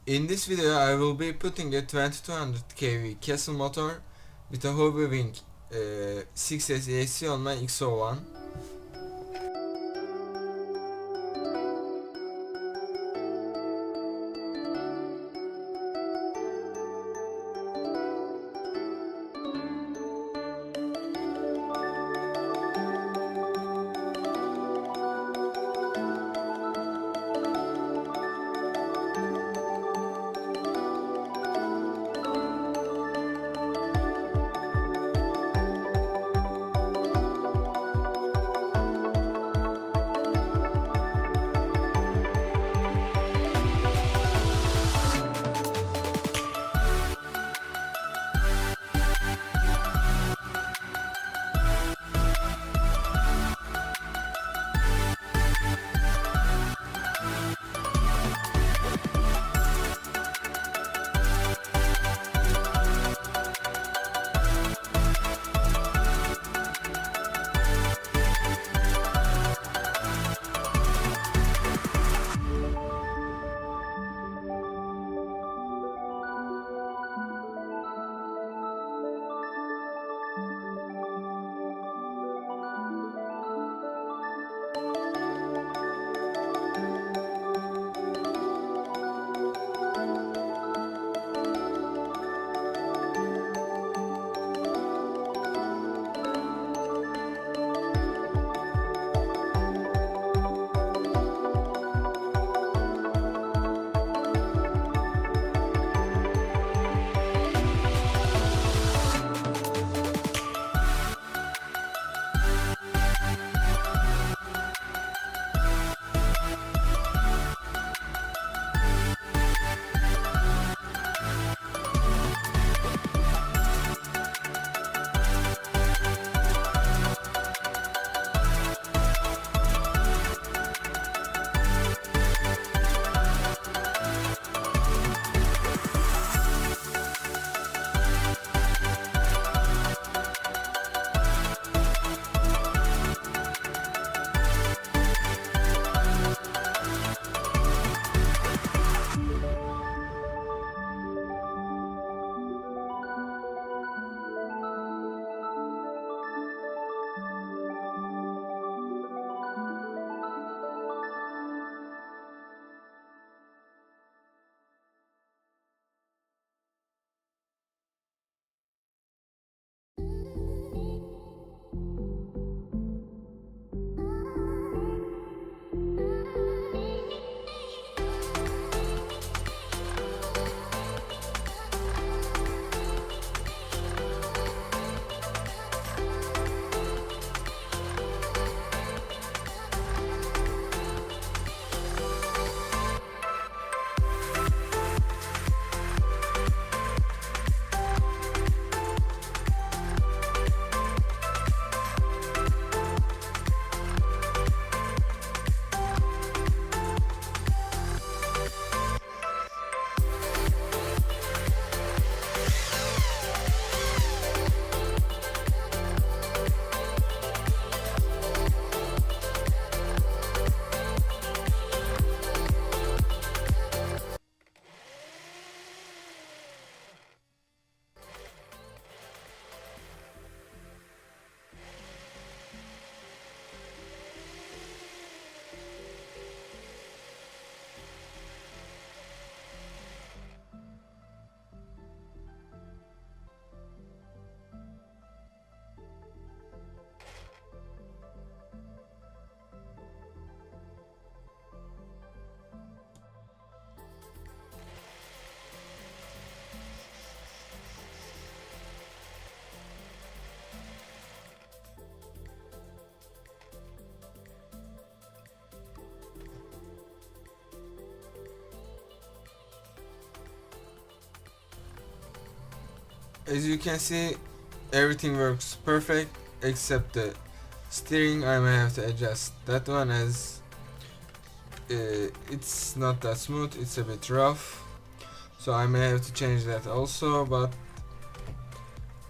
In this video I will be putting a 2200 kV Castle motor with a hobby wing 6S ESC on my XO-1. As you can see, everything works perfect except the steering. I may have to adjust that one as it's not that smooth, it's a bit rough, so I may have to change that also, but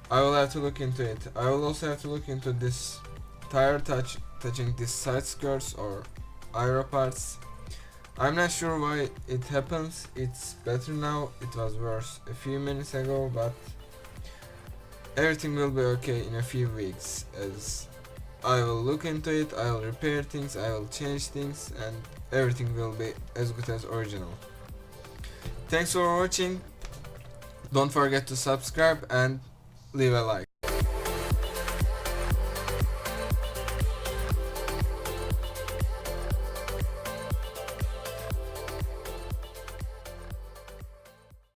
I will have to look into it. I will also have to look into this tire touching these side skirts or aero parts. I'm not sure why it happens. It's better now. It was worse a few minutes ago, but everything will be okay in a few weeks, as I will look into it, I will repair things, I will change things, and everything will be as good as original. Thanks for watching. Don't forget to subscribe and leave a like.